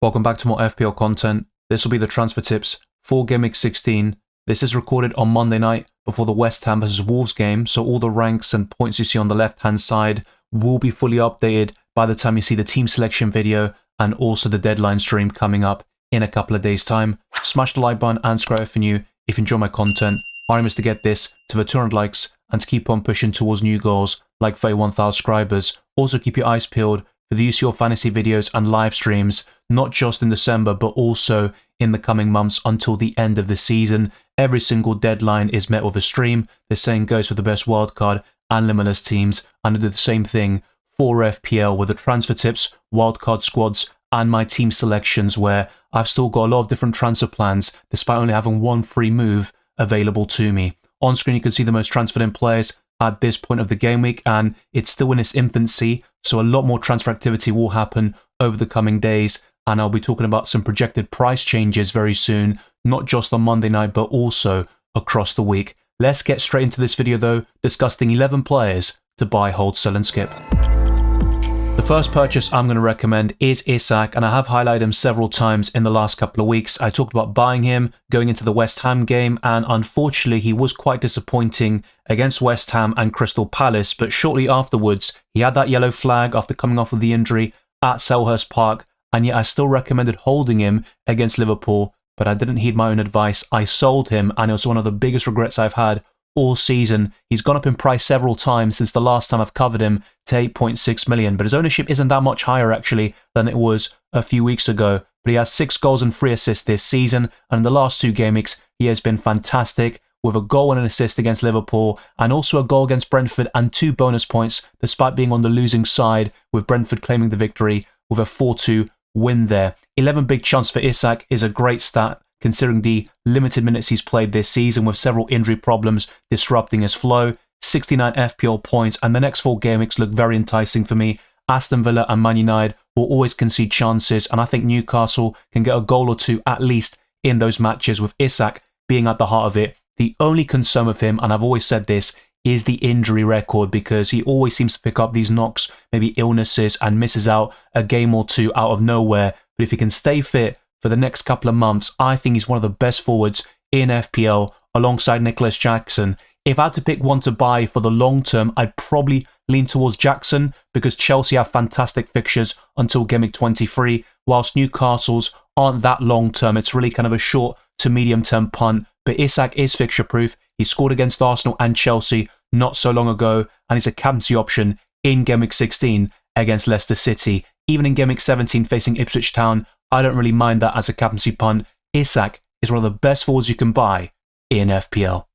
Welcome back to more FPL content. This will be the transfer tips for Game Week 16. This is recorded on Monday night before the West Ham vs Wolves game, so all the ranks and points you see on the left-hand side will be fully updated by the time you see the team selection video and also the deadline stream coming up in a couple of days' time. Smash the like button and subscribe if you're new if you enjoy my content. Our aim is to get this to the 200 likes and to keep on pushing towards new goals like 31,000 subscribers. Also keep your eyes peeled for the UCL fantasy videos and live streams, not just in December but also in the coming months until the end of the season. Every single deadline is met with a stream. The same goes for the best wildcard and limitless teams, and I do the same thing for FPL with the transfer tips, wildcard squads and my team selections, where I've still got a lot of different transfer plans despite only having one free move available to me. On screen you can see the most transferred in players at this point of the game week, and it's still in its infancy, so a lot more transfer activity will happen over the coming days, and I'll be talking about some projected price changes very soon, not just on Monday night but also across the week. Let's get straight into this video though, discussing 11 players to buy, hold, sell and skip. The first purchase I'm going to recommend is Isak, and I have highlighted him several times in the last couple of weeks. I talked about buying him going into the West Ham game, and unfortunately he was quite disappointing against West Ham and Crystal Palace, but shortly afterwards he had that yellow flag after coming off of the injury at Selhurst Park, and yet I still recommended holding him against Liverpool, but I didn't heed my own advice. I sold him, and it was one of the biggest regrets I've had all season. He's gone up in price several times since the last time I've covered him to 8.6 million, but his ownership isn't that much higher actually than it was a few weeks ago. But he has 6 goals and 3 assists this season, and in the last 2 game weeks he has been fantastic, with a goal and an assist against Liverpool and also a goal against Brentford and 2 bonus points despite being on the losing side, with Brentford claiming the victory with a 4-2 win there. 11 big chance for Isak is a great stat considering the limited minutes he's played this season, with several injury problems disrupting his flow. 69 FPL points, and the next 4 game weeks look very enticing for me. Aston Villa and Man United will always concede chances, and I think Newcastle can get a goal or 2 at least in those matches, with Isak being at the heart of it. The only concern with him, and I've always said this, is the injury record, because he always seems to pick up these knocks, maybe illnesses, and misses out a game or 2 out of nowhere. But if he can stay fit for the next couple of months, I think he's one of the best forwards in FPL alongside Nicholas Jackson. If I had to pick one to buy for the long term, I'd probably lean towards Jackson, because Chelsea have fantastic fixtures until Game Week 23, whilst Newcastle's aren't that long term. It's really kind of a short to medium term punt. But Isak is fixture proof. He scored against Arsenal and Chelsea not so long ago, and he's a captaincy option in Game Week 16 against Leicester City. Even in Game Week 17 facing Ipswich Town, I don't really mind that as a captaincy punt. Isak is one of the best forwards you can buy in FPL.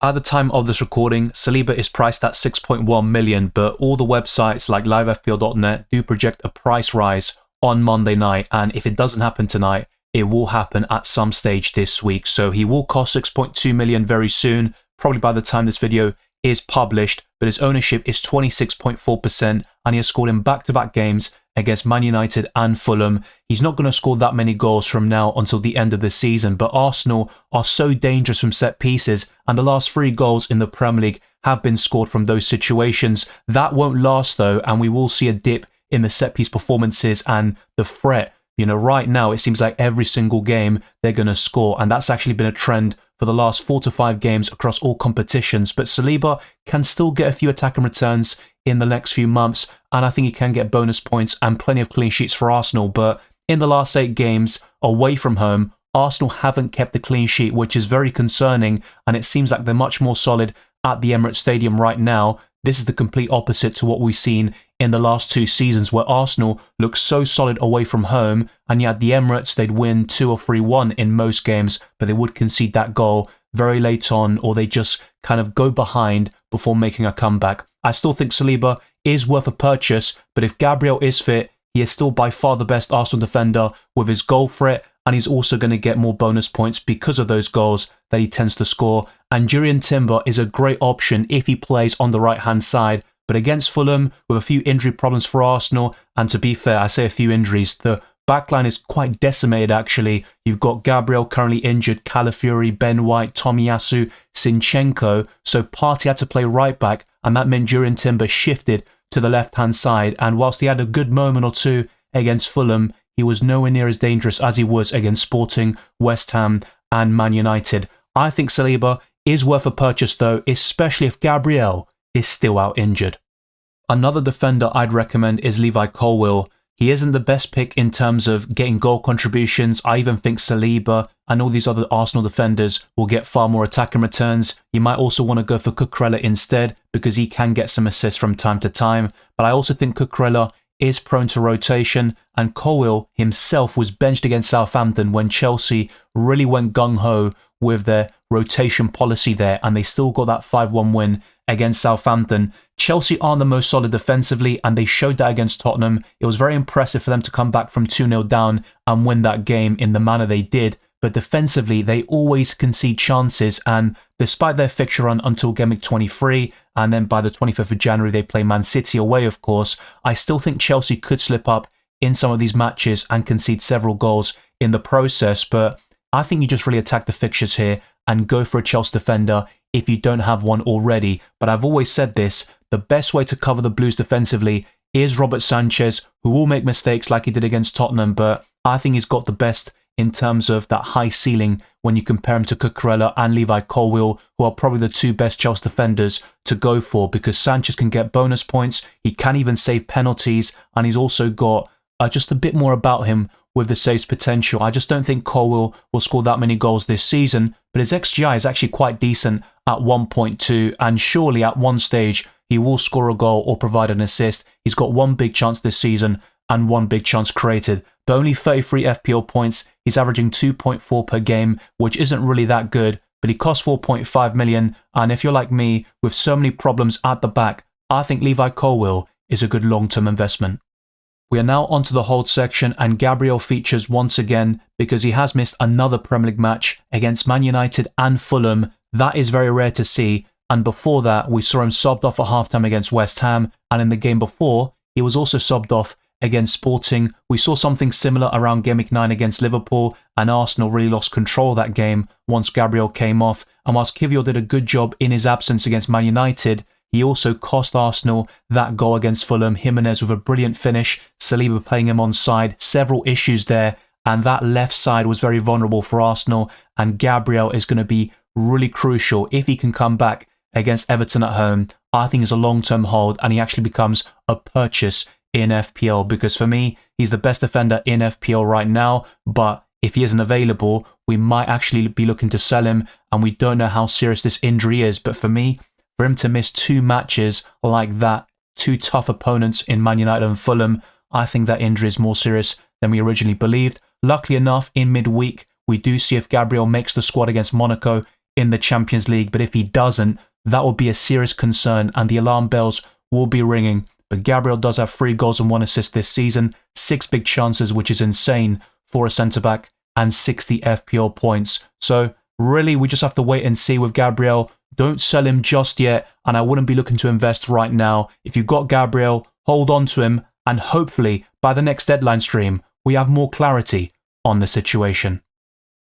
At the time of this recording, Saliba is priced at 6.1 million, but all the websites like livefpl.net do project a price rise on Monday night, and if it doesn't happen tonight, it will happen at some stage this week. So he will cost 6.2 million very soon, probably by the time this video is published, but his ownership is 26.4%, and he has scored in back-to-back games against Man United and Fulham. He's not going to score that many goals from now until the end of the season, but Arsenal are so dangerous from set pieces, and the last 3 goals in the Premier League have been scored from those situations. That won't last though, and we will see a dip in the set piece performances and the threat. You know, right now it seems like every single game they're going to score, and that's actually been a trend for the last 4 to 5 games across all competitions. But Saliba can still get a few attack and returns in the next few months, and I think he can get bonus points and plenty of clean sheets for Arsenal. But in the last 8 games away from home, Arsenal haven't kept a clean sheet, which is very concerning, and it seems like they're much more solid at the Emirates Stadium right now. This is the complete opposite to what we've seen in the last 2 seasons, where Arsenal looks so solid away from home, and yet at the Emirates they'd win 2 or 3-1 in most games, but they would concede that goal very late on, or they just kind of go behind before making a comeback. I still think Saliba is worth a purchase, but if Gabriel is fit, he is still by far the best Arsenal defender with his goal threat, and he's also going to get more bonus points because of those goals that he tends to score. And Jurrien Timber is a great option if he plays on the right-hand side, but against Fulham, with a few injury problems for Arsenal, and to be fair, I say a few injuries, the backline is quite decimated actually. You've got Gabriel currently injured, Calafiori, Ben White, Tomiyasu, Zinchenko, so Partey had to play right back, and that meant Jurrien Timber shifted to the left-hand side, and whilst he had a good moment or 2 against Fulham, he was nowhere near as dangerous as he was against Sporting, West Ham and Man United. I think Saliba is worth a purchase though, especially if Gabriel is still out injured. Another defender I'd recommend is Levi Colwill. He isn't the best pick in terms of getting goal contributions. I even think Saliba and all these other Arsenal defenders will get far more attacking returns. You might also want to go for Cucurella instead because he can get some assists from time to time. But I also think Cucurella is prone to rotation, and Colwill himself was benched against Southampton when Chelsea really went gung-ho with their rotation policy there, and they still got that 5-1 win against Southampton. Chelsea aren't the most solid defensively, and they showed that against Tottenham. It was very impressive for them to come back from 2-0 down and win that game in the manner they did. But defensively, they always concede chances, and despite their fixture run until Gameweek 23, and then by the 25th of January they play Man City away, of course, I still think Chelsea could slip up in some of these matches and concede several goals in the process. But I think you just really attack the fixtures here and go for a Chelsea defender if you don't have one already. But I've always said this, the best way to cover the Blues defensively is Robert Sanchez, who will make mistakes like he did against Tottenham, but I think he's got the best in terms of that high ceiling when you compare him to Cucurella and Levi Colwill, who are probably the two best Chelsea defenders to go for, because Sanchez can get bonus points, he can even save penalties, and he's also got just a bit more about him with the saves potential. I just don't think Colwill will score that many goals this season, but his XGI is actually quite decent at 1.2, and surely at one stage he will score a goal or provide an assist. He's got one big chance this season and one big chance created, but only 33 FPL points. He's averaging 2.4 per game, which isn't really that good, but he costs 4.5 million, and if you're like me with so many problems at the back, I think Levi Colwill is a good long-term investment. We are now onto the hold section, and Gabriel features once again because he has missed another Premier League match against Man United and Fulham. That is very rare to see, and before that we saw him subbed off at halftime against West Ham, and in the game before he was also subbed off against Sporting. We saw something similar around Gameweek 9 against Liverpool, and Arsenal really lost control of that game once Gabriel came off, and whilst Kivior did a good job in his absence against Man United, he also cost Arsenal that goal against Fulham. Jimenez with a brilliant finish, Saliba playing him on side, several issues there, and that left side was very vulnerable for Arsenal, and Gabriel is going to be really crucial if he can come back against Everton at home. I think it's a long-term hold, and he actually becomes a purchase in FPL, because for me, he's the best defender in FPL right now, but if he isn't available, we might actually be looking to sell him, and we don't know how serious this injury is. But for me, for him to miss two matches like that, two tough opponents in Man United and Fulham, I think that injury is more serious than we originally believed. Luckily enough, in midweek, we do see if Gabriel makes the squad against Monaco in the Champions League, but if he doesn't, that will be a serious concern, and the alarm bells will be ringing. But Gabriel does have 3 goals and 1 assist this season, 6 big chances, which is insane for a centre-back, and 60 FPL points. So really, we just have to wait and see with Gabriel. Don't sell him just yet, and I wouldn't be looking to invest right now. If you've got Gabriel, hold on to him, and hopefully by the next deadline stream, we have more clarity on the situation.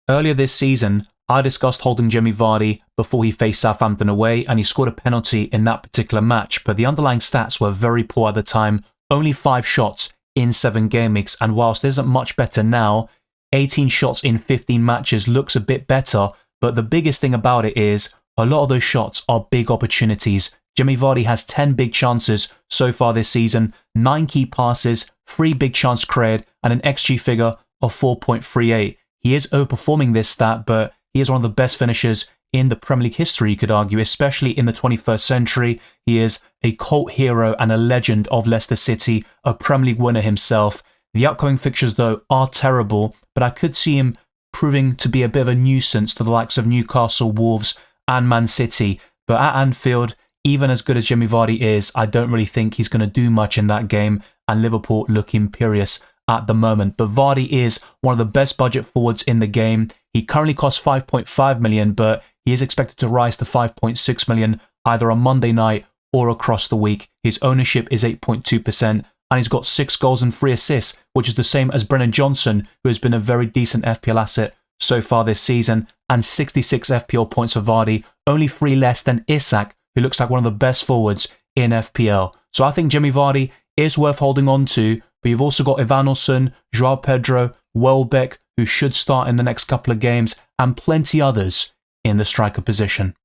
Earlier this season, I discussed holding Jamie Vardy before he faced Southampton away, and he scored a penalty in that particular match, but the underlying stats were very poor at the time, only 5 shots in 7 game weeks, and whilst it isn't much better now, 18 shots in 15 matches looks a bit better, but the biggest thing about it is a lot of those shots are big opportunities. Jamie Vardy has 10 big chances so far this season, 9 key passes, 3 big chance created, and an XG figure of 4.38. He is overperforming this stat, but he is one of the best finishers in the Premier League history, you could argue, especially in the 21st century. He is a cult hero and a legend of Leicester City, a Premier League winner himself. The upcoming fixtures, though, are terrible, but I could see him proving to be a bit of a nuisance to the likes of Newcastle, Wolves, and Man City. But at Anfield, even as good as Jamie Vardy is, I don't really think he's going to do much in that game, and Liverpool look imperious at the moment. But Vardy is one of the best budget forwards in the game. He currently costs 5.5 million, but he is expected to rise to 5.6 million either on Monday night or across the week. His ownership is 8.2%, and he's got 6 goals and 3 assists, which is the same as Brennan Johnson, who has been a very decent FPL asset so far this season, and 66 FPL points for Vardy, only 3 less than Isak, who looks like one of the best forwards in FPL. So I think Jamie Vardy is worth holding on to, but you've also got Evanilson, Joao Pedro, Welbeck, who should start in the next couple of games, and plenty others in the striker position.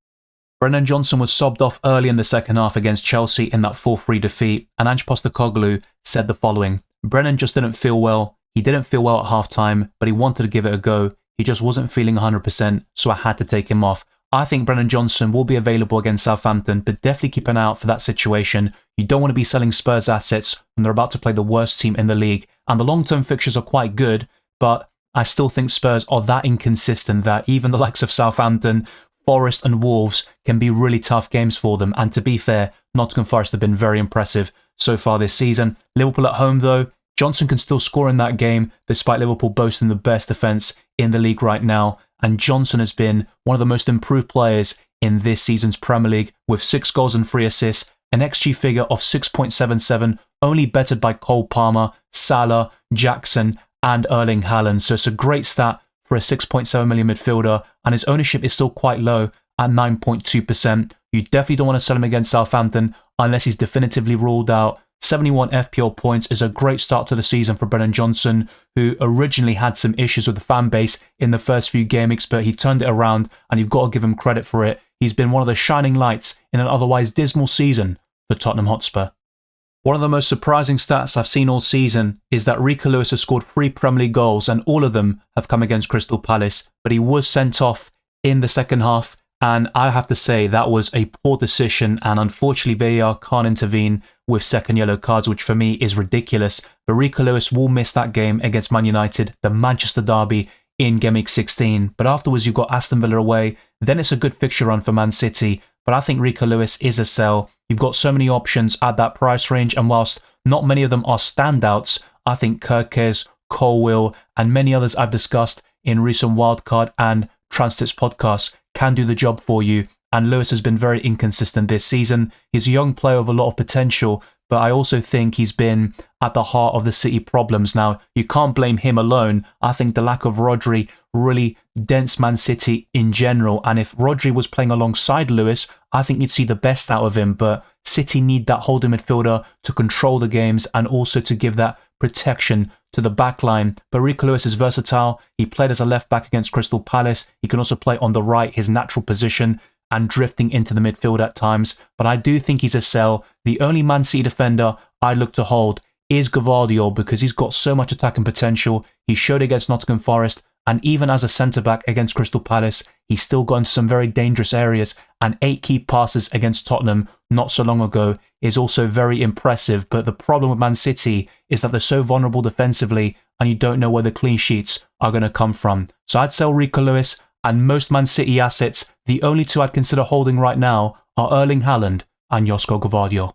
Brennan Johnson was subbed off early in the second half against Chelsea in that 4-3 defeat, and Ange Postecoglou said the following: Brennan just didn't feel well. He didn't feel well at half-time, but he wanted to give it a go. He just wasn't feeling 100%, so I had to take him off. I think Brennan Johnson will be available against Southampton, but definitely keep an eye out for that situation. You don't want to be selling Spurs assets when they're about to play the worst team in the league, and the long-term fixtures are quite good, but I still think Spurs are that inconsistent that even the likes of Southampton, Forest and Wolves can be really tough games for them. And to be fair, Nottingham Forest have been very impressive so far this season. Liverpool at home though, Johnson can still score in that game despite Liverpool boasting the best defence in the league right now. And Johnson has been one of the most improved players in this season's Premier League with 6 goals and 3 assists, an XG figure of 6.77, only bettered by Cole Palmer, Salah, Jackson and Erling Haaland. So it's a great stat for a 6.7 million midfielder, and his ownership is still quite low at 9.2%. You definitely don't want to sell him against Southampton unless he's definitively ruled out. 71 FPL points is a great start to the season for Brennan Johnson, who originally had some issues with the fan base in the first few game weeks, but he turned it around, and you've got to give him credit for it. He's been one of the shining lights in an otherwise dismal season for Tottenham Hotspur. One of the most surprising stats I've seen all season is that Rico Lewis has scored 3 Premier League goals, and all of them have come against Crystal Palace, but he was sent off in the second half, and I have to say that was a poor decision, and unfortunately VAR can't intervene with second yellow cards, which for me is ridiculous. But Rico Lewis will miss that game against Man United, the Manchester derby in Gameweek 16, but afterwards you've got Aston Villa away, then it's a good fixture run for Man City, but I think Rico Lewis is a sell. You've got so many options at that price range, and whilst not many of them are standouts, I think Kirkes, Colwill, and many others I've discussed in recent wildcard and Transfers podcasts can do the job for you. And Lewis has been very inconsistent this season. He's a young player with a lot of potential, but I also think he's been at the heart of the City problems. Now, you can't blame him alone. I think the lack of Rodri really dents Man City in general. And if Rodri was playing alongside Lewis, I think you'd see the best out of him. But City need that holding midfielder to control the games and also to give that protection to the back line. But Rico Lewis is versatile. He played as a left back against Crystal Palace. He can also play on the right, his natural position, and drifting into the midfield at times. But I do think he's a sell. The only Man City defender I look to hold is Gvardiol because he's got so much attacking potential. He showed against Nottingham Forest, and even as a centre-back against Crystal Palace, he's still got into some very dangerous areas, and 8 key passes against Tottenham not so long ago is also very impressive. But the problem with Man City is that they're so vulnerable defensively, and you don't know where the clean sheets are going to come from. So I'd sell Rico Lewis, and most Man City assets, the only 2 I'd consider holding right now are Erling Haaland and Josko Gvardiol.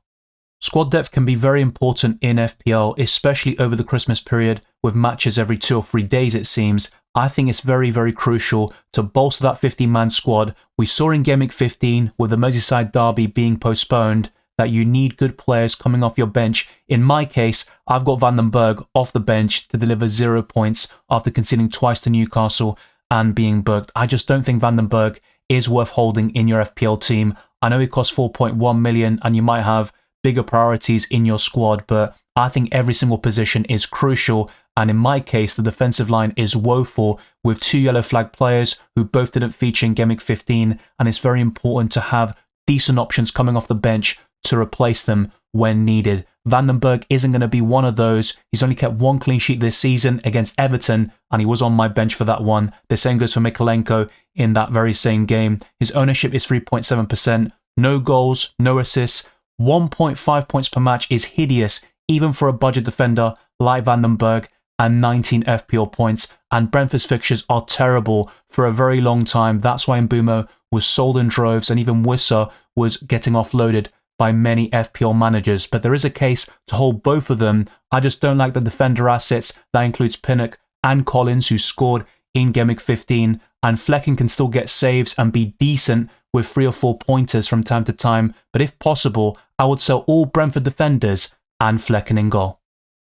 Squad depth can be very important in FPL, especially over the Christmas period with matches every 2 or 3 days it seems. I think it's very, very crucial to bolster that 15-man squad. We saw in Gameweek 15 with the Merseyside derby being postponed that you need good players coming off your bench. In my case, I've got Van den Berg off the bench to deliver 0 points after conceding twice to Newcastle and being booked. I just don't think Van den Berg is worth holding in your FPL team. I know he costs 4.1 million and you might have bigger priorities in your squad, but I think every single position is crucial. And in my case, the defensive line is woeful with 2 yellow flag players who both didn't feature in Gameweek 15. And it's very important to have decent options coming off the bench to replace them when needed. Van den Berg isn't going to be one of those. He's only kept 1 clean sheet this season against Everton, and he was on my bench for that one. The same goes for Mikalenko in that very same game. His ownership is 3.7%. No goals, no assists. 1.5 points per match is hideous, even for a budget defender like Van den Berg, and 19 FPL points. And Brentford's fixtures are terrible for a very long time. That's why Mbeumo was sold in droves, and even Wissa was getting offloaded by many FPL managers. But there is a case to hold both of them. I just don't like the defender assets. That includes Pinnock and Collins, who scored in Gameweek 15, and Flecken can still get saves and be decent with 3 or 4 pointers from time to time. But if possible, I would sell all Brentford defenders and Flecken in goal.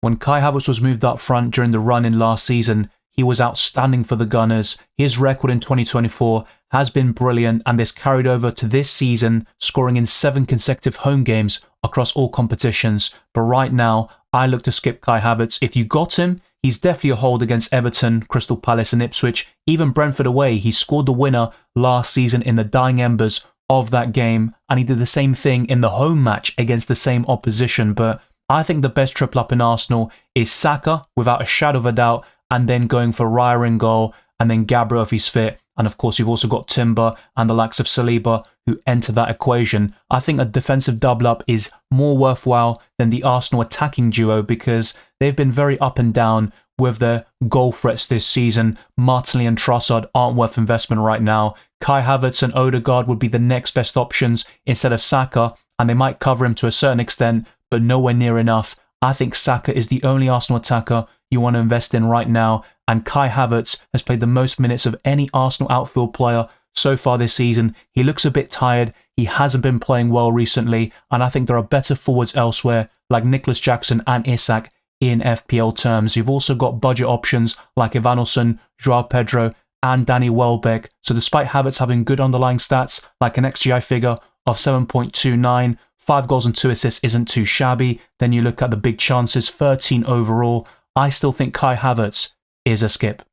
When Kai Havertz was moved up front during the run-in last season, he was outstanding for the Gunners. His record in 2024 has been brilliant, and this carried over to this season, scoring in 7 consecutive home games across all competitions. But right now, I look to skip Kai Havertz. If you got him, he's definitely a hold against Everton, Crystal Palace and Ipswich. Even Brentford away, he scored the winner last season in the dying embers of that game, and he did the same thing in the home match against the same opposition. But I think the best triple up in Arsenal is Saka, without a shadow of a doubt, and then going for Raya in goal, and then Gabriel if he's fit. And of course, you've also got Timber and the likes of Saliba who enter that equation. I think a defensive double up is more worthwhile than the Arsenal attacking duo because they've been very up and down with their goal threats this season. Martinelli and Trossard aren't worth investment right now. Kai Havertz and Odegaard would be the next best options instead of Saka, and they might cover him to a certain extent, but nowhere near enough. I think Saka is the only Arsenal attacker you want to invest in right now, and Kai Havertz has played the most minutes of any Arsenal outfield player so far this season. He looks a bit tired, he hasn't been playing well recently, and I think there are better forwards elsewhere like Nicholas Jackson and Isak in FPL terms. You've also got budget options like Evanilson, Joao Pedro and Danny Welbeck. So despite Havertz having good underlying stats like an XGI figure of 7.29, 5 goals and 2 assists isn't too shabby. Then you look at the big chances, 13 overall. I still think Kai Havertz is a skip.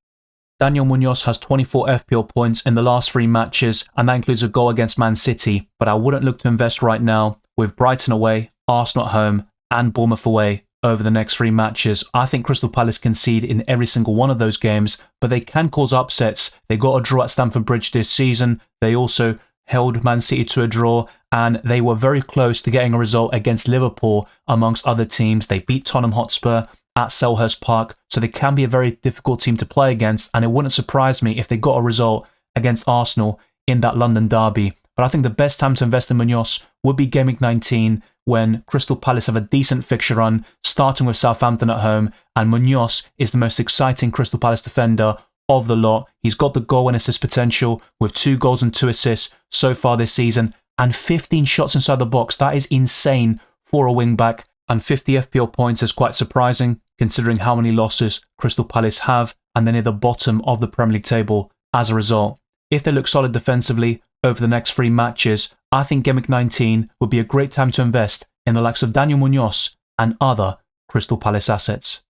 Daniel Munoz has 24 FPL points in the last 3 matches, and that includes a goal against Man City, but I wouldn't look to invest right now with Brighton away, Arsenal at home, and Bournemouth away over the next 3 matches. I think Crystal Palace concede in every single one of those games, but they can cause upsets. They got a draw at Stamford Bridge this season. They also held Man City to a draw, and they were very close to getting a result against Liverpool amongst other teams. They beat Tottenham Hotspur at Selhurst Park, so they can be a very difficult team to play against, and it wouldn't surprise me if they got a result against Arsenal in that London derby. But I think the best time to invest in Munoz would be Game Week 19, when Crystal Palace have a decent fixture run, starting with Southampton at home, and Munoz is the most exciting Crystal Palace defender of the lot. He's got the goal and assist potential with 2 goals and 2 assists so far this season, and 15 shots inside the box. That is insane for a wing-back, and 50 FPL points is quite surprising considering how many losses Crystal Palace have, and they're near the bottom of the Premier League table as a result. If they look solid defensively over the next 3 matches, I think Game Week 19 would be a great time to invest in the likes of Daniel Munoz and other Crystal Palace assets.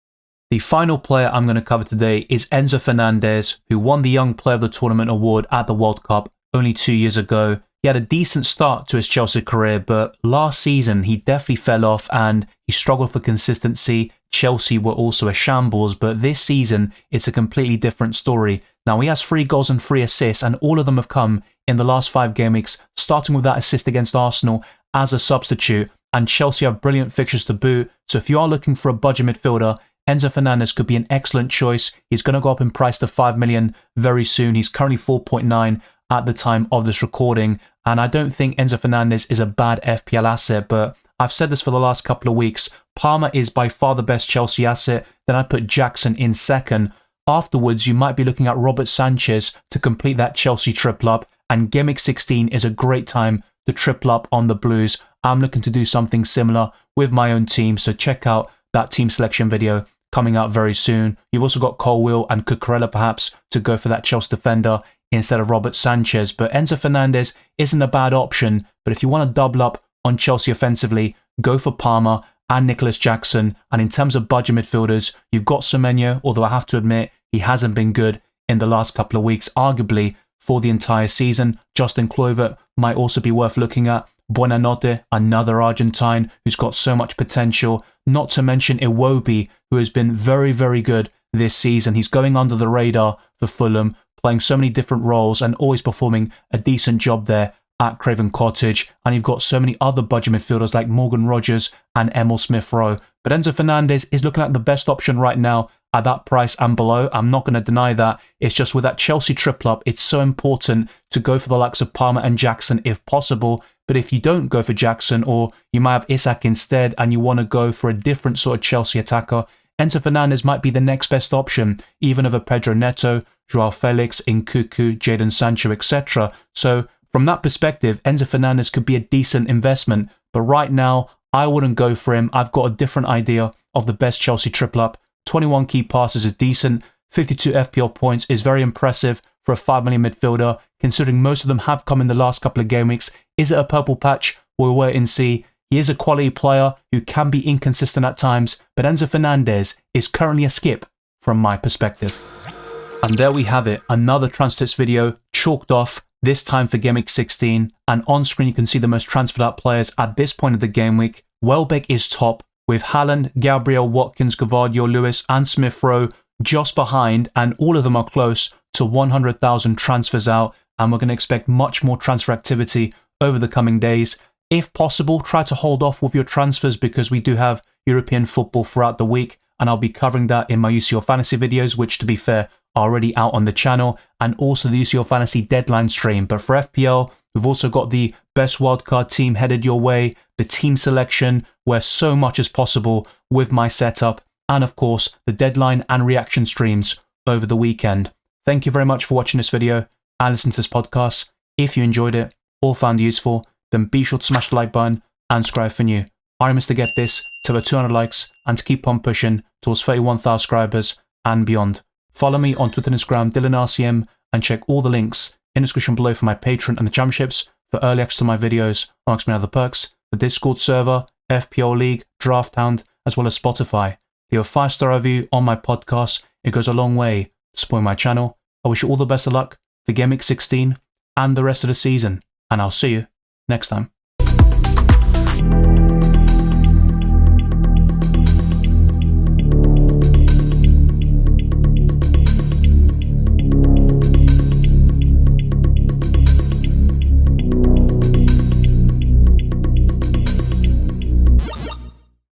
The final player I'm going to cover today is Enzo Fernandez, who won the Young Player of the Tournament award at the World Cup only 2 years ago. He had a decent start to his Chelsea career, but last season he definitely fell off and he struggled for consistency. Chelsea were also a shambles, but this season it's a completely different story. Now he has 3 goals and 3 assists, and all of them have come in the last 5 game weeks, starting with that assist against Arsenal as a substitute, and Chelsea have brilliant fixtures to boot. So if you are looking for a budget midfielder, Enzo Fernandez could be an excellent choice. He's going to go up in price to 5 million very soon. He's currently 4.9 at the time of this recording, and I don't think Enzo Fernandez is a bad FPL asset, but I've said this for the last couple of weeks. Palmer is by far the best Chelsea asset. Then I'd put Jackson in second. Afterwards, you might be looking at Robert Sanchez to complete that Chelsea triple up, and Game Week 16 is a great time to triple up on the Blues. I'm looking to do something similar with my own team, so check out that team selection video coming out very soon. You've also got Colwill and Cucurella perhaps to go for that Chelsea defender instead of Robert Sanchez, but Enzo Fernandez isn't a bad option. But if you want to double up on Chelsea offensively, go for Palmer and Nicholas Jackson. And in terms of budget midfielders, you've got Semenyo, although I have to admit he hasn't been good in the last couple of weeks, arguably for the entire season. Justin Kluivert might also be worth looking at. Buonanotte, another Argentine who's got so much potential. Not to mention Iwobi, who has been very, very good this season. He's going under the radar for Fulham, playing so many different roles and always performing a decent job there at Craven Cottage. And you've got so many other budget midfielders like Morgan Rogers and Emil Smith-Rowe. But Enzo Fernandez is looking like the best option right now at that price and below. I'm not going to deny that. It's just with that Chelsea triple up, it's so important to go for the likes of Palmer and Jackson if possible. But if you don't go for Jackson, or you might have Isak instead and you want to go for a different sort of Chelsea attacker, Enzo Fernandez might be the next best option, even over Pedro Neto, Joao Felix, Nkuku, Jadon Sancho, etc. So from that perspective, Enzo Fernandez could be a decent investment. But right now, I wouldn't go for him. I've got a different idea of the best Chelsea triple up. 21 key passes is decent. 52 FPL points is very impressive for a 5 million midfielder, considering most of them have come in the last couple of game weeks. Is it a purple patch? We'll wait and see. He is a quality player who can be inconsistent at times, but Enzo Fernandez is currently a skip from my perspective. And there we have it, another transfer tips video chalked off, this time for Game Week 16, and on screen you can see the most transferred out players at this point of the game week. Welbeck is top, with Haaland, Gabriel, Watkins, Gvardiol, Lewis and Smith Rowe just behind, and all of them are close to 100,000 transfers out, and we're going to expect much more transfer activity over the coming days. If possible, try to hold off with your transfers because we do have European football throughout the week, and I'll be covering that in my UCL Fantasy videos, which to be fair are already out on the channel, and also the UCL Fantasy deadline stream. But for FPL, we've also got the best wildcard team headed your way, the team selection, where so much is possible with my setup, and of course, the deadline and reaction streams over the weekend. Thank you very much for watching this video and listening to this podcast. If you enjoyed it or found it useful, then be sure to smash the like button and subscribe for new. I promise to get this to over 200 likes and to keep on pushing towards 31,000 subscribers and beyond. Follow me on Twitter and Instagram, DylanRCM, and check all the links in the description below for my Patreon and the championships, for early access to my videos, amongst many other perks, the Discord server, FPL League, Draft Hound, as well as Spotify. Leave a 5-star review on my podcast. It goes a long way to support my channel. I wish you all the best of luck for Game Week 16 and the rest of the season, and I'll see you next time.